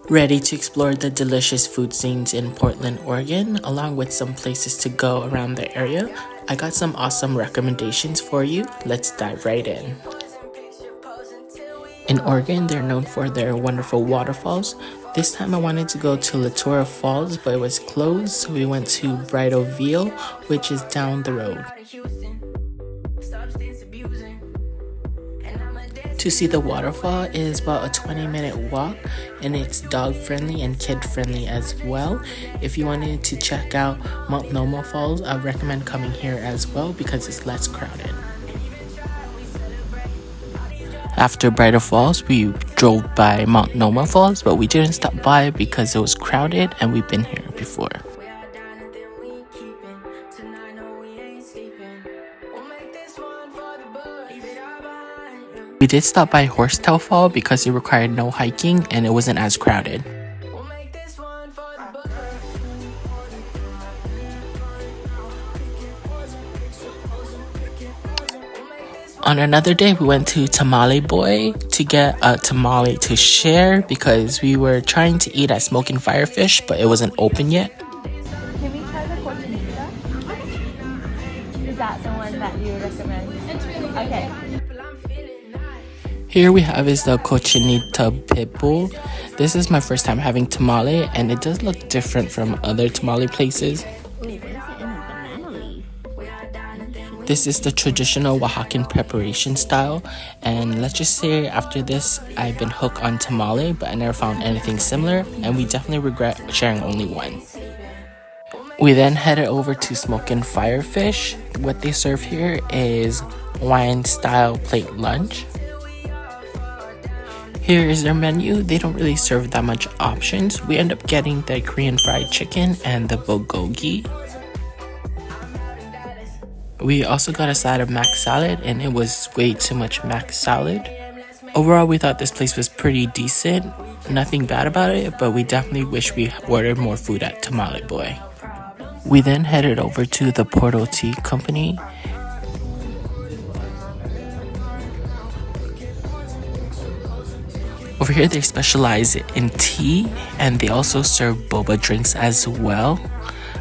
Ready to explore the delicious food scenes in Portland, Oregon, along with some places to go around the area? I got some awesome recommendations for you. Let's dive right in. In Oregon, they're known for their wonderful waterfalls. This time I wanted to go to Tamale Falls, but it was closed, so we went to Bridal Veil, which is down the road. To see the waterfall is about a 20-minute walk, and it's dog friendly and kid friendly as well. If you wanted to check out Multnomah Falls, I recommend coming here as well because it's less crowded. After Bridal Falls, we drove by Multnomah Falls, but we didn't stop by because it was crowded and we've been here before. We did stop by Horsetail Falls because it required no hiking and it wasn't as crowded. On another day, we went to Tamale Boy to get a tamale to share because we were trying to eat at Smoking Firefish, but it wasn't open yet. Can we try the cochinita? Is that the one that you recommend? It's really good. Okay. Here we have is the cochinita pit bull. This is my first time having tamale and it does look different from other tamale places. This is the traditional Oaxacan preparation style, and let's just say after this I've been hooked on tamale, but I never found anything similar, and we definitely regret sharing only one. We then headed over to Smoking Firefish. What they serve here is Hawaiian style plate lunch. Here is their menu. They don't really serve that much options. We end up getting the Korean fried chicken and the bulgogi. We also got a side of mac salad, and it was way too much mac salad. Overall, we thought this place was pretty decent. Nothing bad about it, but we definitely wish we ordered more food at Tamale Boy. We then headed over to the Porto Tea Company. Over here, they specialize in tea, and they also serve boba drinks as well.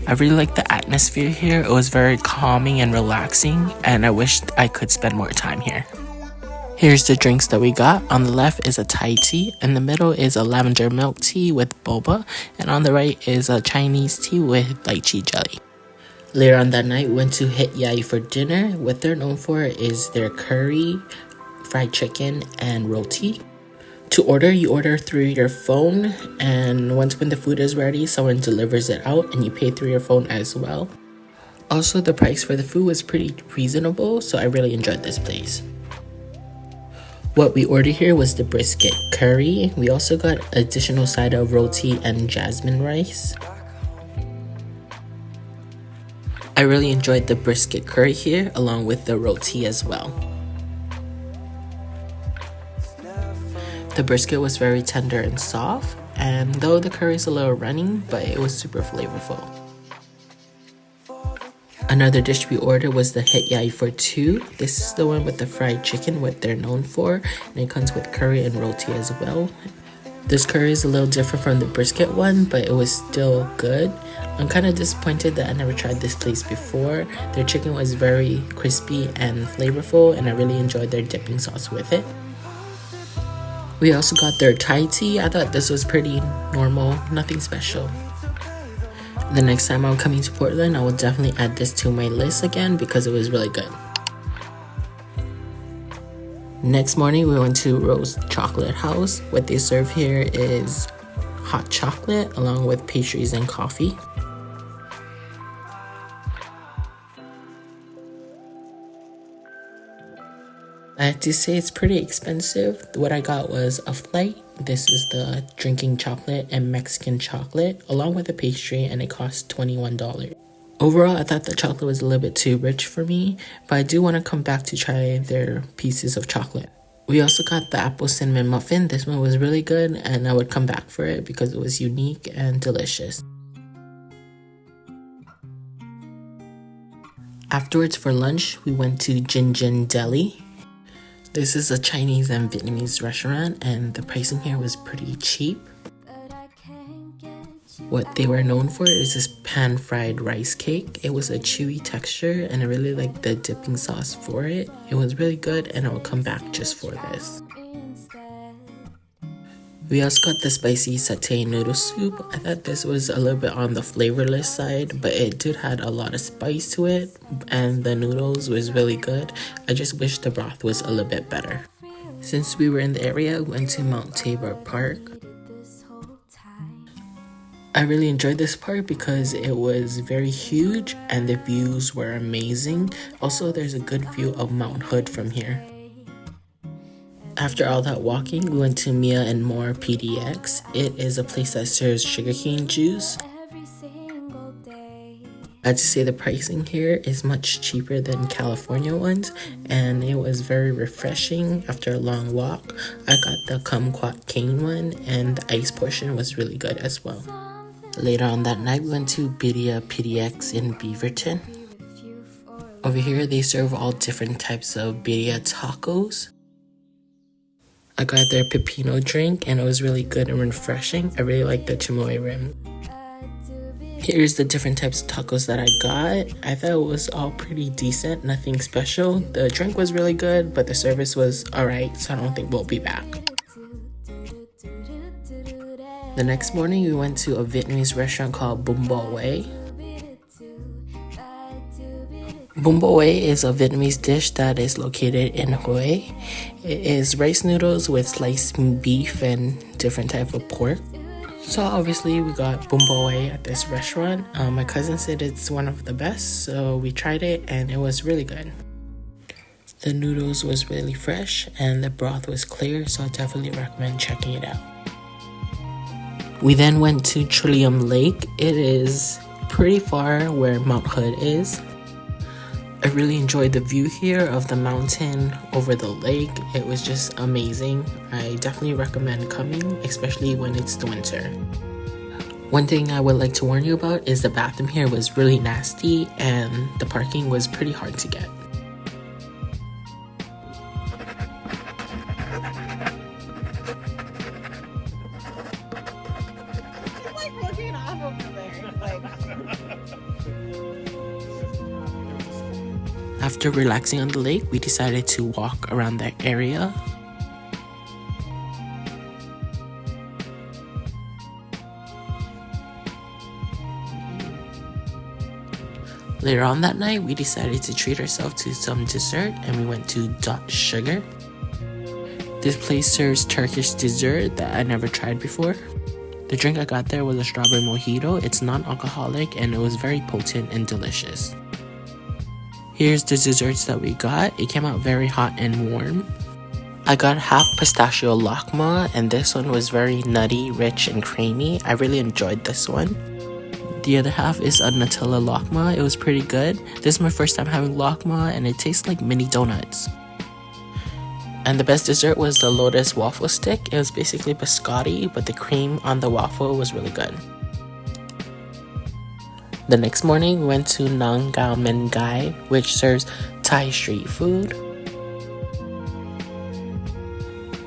I really like the atmosphere here. It was very calming and relaxing, and I wished I could spend more time here. Here's the drinks that we got. On the left is a Thai tea, in the middle is a lavender milk tea with boba, and on the right is a Chinese tea with lychee jelly. Later on that night, we went to Hit Yai for dinner. What they're known for is their curry, fried chicken, and roti. To order, you order through your phone, and when the food is ready, someone delivers it out and you pay through your phone as well. Also, the price for the food was pretty reasonable, so I really enjoyed this place. What we ordered here was the brisket curry. We also got additional side of roti and jasmine rice. I really enjoyed the brisket curry here, along with the roti as well. The brisket was very tender and soft, and though the curry is a little runny, but it was super flavorful. Another dish we ordered was the Hit Yai for two. This is the one with the fried chicken, what they're known for, and it comes with curry and roti as well. This curry is a little different from the brisket one, but it was still good. I'm kind of disappointed that I never tried this place before. Their chicken was very crispy and flavorful, and I really enjoyed their dipping sauce with it. We also got their Thai tea. I thought this was pretty normal, nothing special. The next time I'm coming to Portland, I will definitely add this to my list again because it was really good. Next morning, we went to Roste Chocolate House. What they serve here is hot chocolate along with pastries and coffee. I have to say it's pretty expensive. What I got was a flight. This is the drinking chocolate and Mexican chocolate along with a pastry, and it cost $21. Overall, I thought the chocolate was a little bit too rich for me, but I do want to come back to try their pieces of chocolate. We also got the apple cinnamon muffin. This one was really good, and I would come back for it because it was unique and delicious. Afterwards, for lunch, we went to Jin Jin Deli. This is a Chinese and Vietnamese restaurant, and the pricing here was pretty cheap. What they were known for is this pan-fried rice cake. It was a chewy texture and I really liked the dipping sauce for it. It was really good and I will come back just for this. We also got the spicy satay noodle soup. I thought this was a little bit on the flavorless side, but it did had a lot of spice to it and the noodles was really good. I just wish the broth was a little bit better. Since we were in the area, we went to Tabor Park. I really enjoyed this park because it was very huge and the views were amazing. Also, there's a good view of Mount Hood from here. After all that walking, we went to Mia and More Pdx. It is a place that serves sugarcane juice. I have to say the pricing here is much cheaper than California ones, and it was very refreshing after a long walk. I got the kumquat cane one, and the ice portion was really good as well. Later on that night, we went to Bridal Pdx in Beaverton. Over here, they serve all different types of birria tacos. I got their pepino drink, and it was really good and refreshing. I really like the chamoy rim. Here's the different types of tacos that I got. I thought it was all pretty decent, nothing special. The drink was really good, but the service was alright, so I don't think we'll be back. The next morning, we went to a Vietnamese restaurant called Bumbo Way. Bumbo Way is a Vietnamese dish that is located in Hue. It is rice noodles with sliced beef and different type of pork. So obviously we got Bumbo Way at this restaurant. My cousin said it's one of the best, so we tried it and it was really good. The noodles was really fresh and the broth was clear, so I definitely recommend checking it out. We then went to Trillium Lake. It is pretty far where Mount Hood is. I really enjoyed the view here of the mountain over the lake. It was just amazing. I definitely recommend coming, especially when it's the winter. One thing I would like to warn you about is the bathroom here was really nasty and the parking was pretty hard to get. He's like looking off over there. Like... After relaxing on the lake, we decided to walk around the area. Later on that night, we decided to treat ourselves to some dessert and we went to Dot Sugar. This place serves Turkish dessert that I never tried before. The drink I got there was a strawberry mojito. It's non-alcoholic and it was very potent and delicious. Here's the desserts that we got. It came out very hot and warm. I got half pistachio lakma and this one was very nutty, rich, and creamy. I really enjoyed this one. The other half is a Nutella lakma. It was pretty good. This is my first time having lakma and it tastes like mini donuts. And the best dessert was the lotus waffle stick. It was basically biscotti, but the cream on the waffle was really good. The next morning, we went to Nang Gao Men Gai, which serves Thai street food.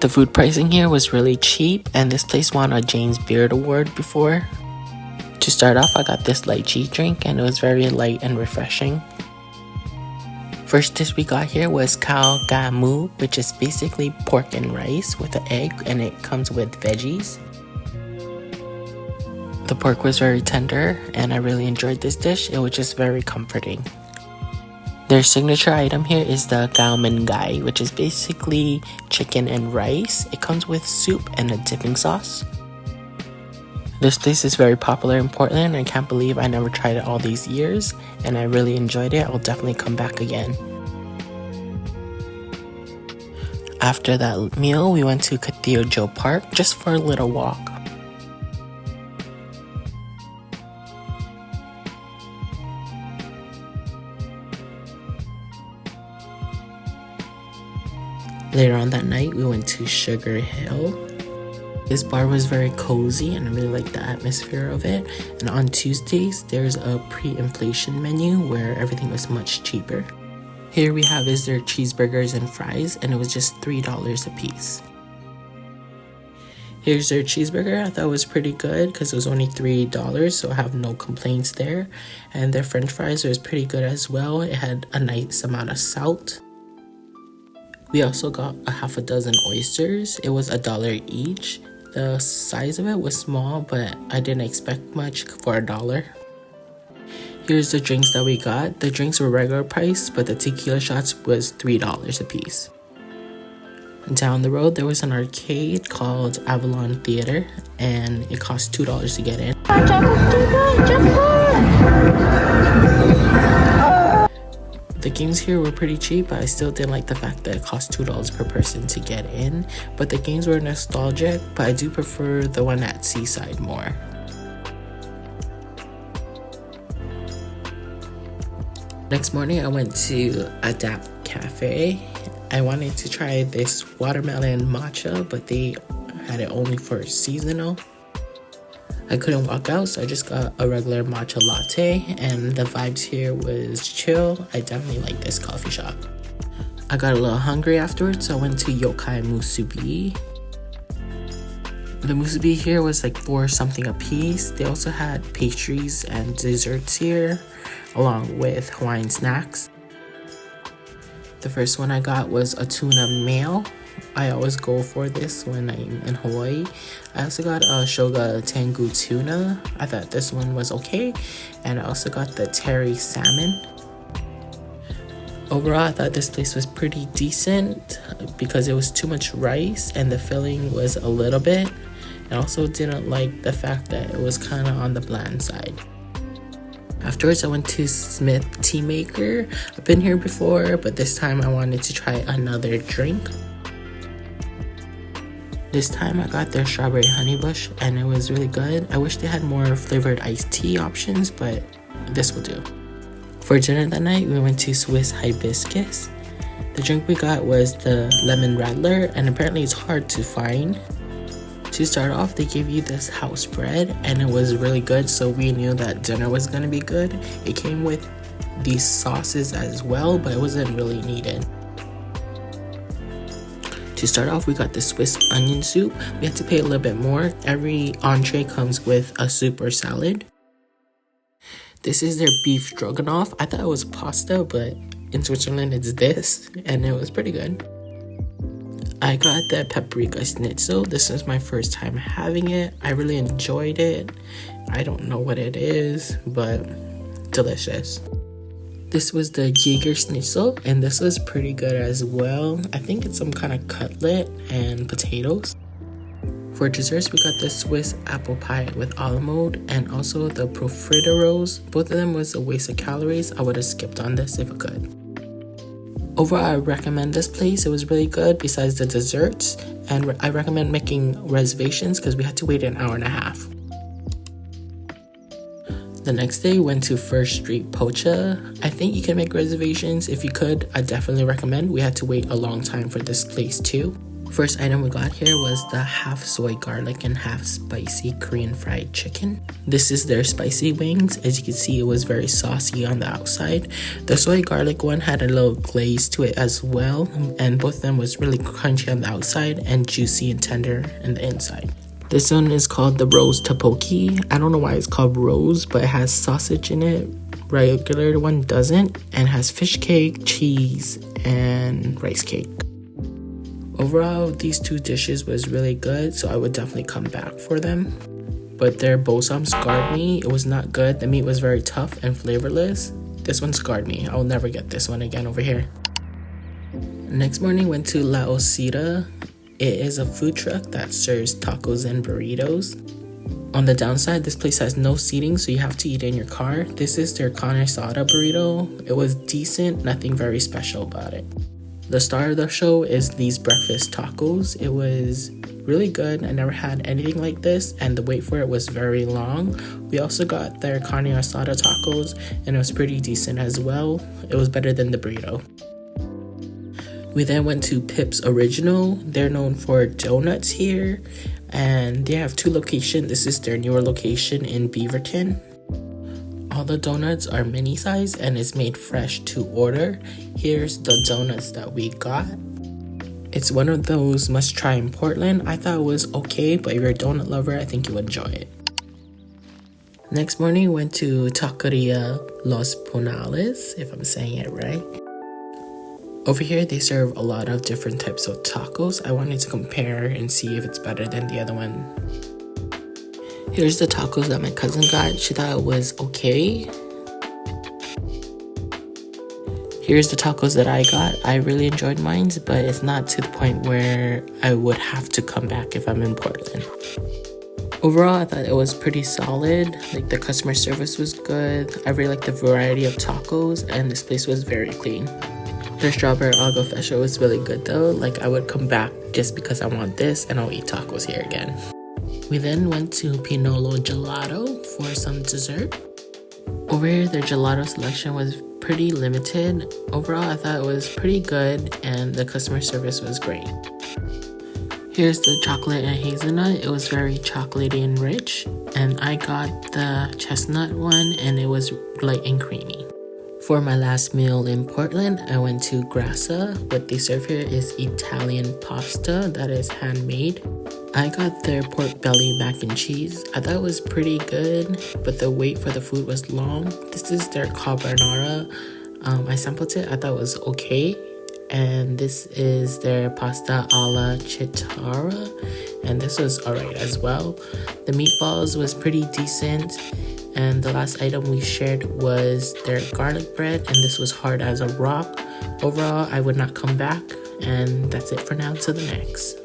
The food pricing here was really cheap, and this place won a James Beard Award before. To start off, I got this lychee drink, and it was very light and refreshing. First dish we got here was Khao Ga Mu, which is basically pork and rice with an egg, and it comes with veggies. The pork was very tender and I really enjoyed this dish. It was just very comforting. Their signature item here is the Gao Men Gai, which is basically chicken and rice. It comes with soup and a dipping sauce. This place is very popular in Portland. I can't believe I never tried it all these years and I really enjoyed it. I'll definitely come back again. After that meal, we went to Cathedral Park just for a little walk. Later on that night, we went to Sugar Hill. This bar was very cozy and I really liked the atmosphere of it. And on Tuesdays, there's a pre-inflation menu where everything was much cheaper. Here we have is their cheeseburgers and fries and it was just $3 a piece. Here's their cheeseburger. I thought it was pretty good because it was only $3, so I have no complaints there. And their french fries was pretty good as well. It had a nice amount of salt. We also got a half a dozen oysters. It was $1 each. The size of it was small, but I didn't expect much for $1. Here's the drinks that we got. The drinks were regular price, but the tequila shots was $3 a piece. Down the road, there was an arcade called Avalon Theater, and it cost $2 to get in. The games here were pretty cheap, but I still didn't like the fact that it cost $2 per person to get in. But the games were nostalgic, but I do prefer the one at Seaside more. Next morning, I went to Adapt Cafe. I wanted to try this watermelon matcha, but they had it only for seasonal. I couldn't walk out, so I just got a regular matcha latte, and the vibes here was chill. I definitely like this coffee shop. I got a little hungry afterwards, so I went to Yokai Musubi. The musubi here was like $4 something a piece. They also had pastries and desserts here, along with Hawaiian snacks. The first one I got was a tuna mayo. I always go for this when I'm in Hawaii. I also got a Shoga Tengu tuna. I thought this one was okay. And I also got the Terry salmon. Overall, I thought this place was pretty decent because it was too much rice and the filling was a little bit. I also didn't like the fact that it was kind of on the bland side. Afterwards, I went to Smith Tea Maker. I've been here before, but this time I wanted to try another drink. This time I got their strawberry honey bush and it was really good. I wish they had more flavored iced tea options, but this will do. For dinner that night, we went to Swiss Hibiscus. The drink we got was the lemon rattler, and apparently it's hard to find. To start off, they gave you this house bread and it was really good, so we knew that dinner was gonna be good. It came with these sauces as well, but it wasn't really needed. To start off, we got the Swiss onion soup. We had to pay a little bit more. Every entree comes with a soup or salad. This is their beef stroganoff. I thought it was pasta, but in Switzerland it's this, and it was pretty good. I got the paprika schnitzel. This is my first time having it. I really enjoyed it. I don't know what it is, but delicious. This was the Jaeger schnitzel, and this was pretty good as well. I think it's some kind of cutlet and potatoes. For desserts, we got the Swiss apple pie with a la mode and also the profiteroles. Both of them was a waste of calories. I would have skipped on this if I could. Overall, I recommend this place. It was really good besides the desserts, and I recommend making reservations because we had to wait an hour and a half. The next day, we went to First Street Pocha. I think you can make reservations. If you could, I definitely recommend. We had to wait a long time for this place too. First item we got here was the half soy garlic and half spicy Korean fried chicken. This is their spicy wings. As you can see, it was very saucy on the outside. The soy garlic one had a little glaze to it as well, and both of them was really crunchy on the outside and juicy and tender on the inside. This one is called the Rose Tteokbokki. I don't know why it's called Rose, but it has sausage in it. Regular one doesn't, and has fish cake, cheese, and rice cake. Overall, these two dishes was really good, so I would definitely come back for them. But their bosam scarred me. It was not good. The meat was very tough and flavorless. This one scarred me. I will never get this one again over here. Next morning, went to La Osita. It is a food truck that serves tacos and burritos. On the downside, this place has no seating, so you have to eat in your car. This is their carne asada burrito. It was decent, nothing very special about it. The star of the show is these breakfast tacos. It was really good. I never had anything like this, and the wait for it was very long. We also got their carne asada tacos, and it was pretty decent as well. It was better than the burrito. We then went to Pip's Original. They're known for donuts here, and they have two locations. This is their newer location in Beaverton. All the donuts are mini size and it's made fresh to order. Here's the donuts that we got. It's one of those must try in Portland. I thought it was okay, but if you're a donut lover, I think you'll enjoy it. Next morning, went to Taqueria Los Ponales, if I'm saying it right. Over here, they serve a lot of different types of tacos. I wanted to compare and see if it's better than the other one. Here's the tacos that my cousin got. She thought it was okay. Here's the tacos that I got. I really enjoyed mine, but it's not to the point where I would have to come back if I'm in Portland. Overall, I thought it was pretty solid. Like, the customer service was good. I really liked the variety of tacos, and this place was very clean. Their strawberry algo fascio was really good though. Like, I would come back just because I want this, and I'll eat tacos here again. We then went to Pinolo Gelato for some dessert. Over here, their gelato selection was pretty limited. Overall, I thought it was pretty good, and the customer service was great. Here's the chocolate and hazelnut. It was very chocolatey and rich, and I got the chestnut one, and it was light and creamy. For my last meal in Portland, I went to Grassa. What they serve here is Italian pasta that is handmade. I got their pork belly mac and cheese. I thought it was pretty good, but the wait for the food was long. This is their carbonara. I sampled it. I thought it was okay. And this is their pasta alla chitarra, and this was alright as well. The meatballs was pretty decent, and the last item we shared was their garlic bread, and this was hard as a rock. Overall, I would not come back, and that's it for now. To the next.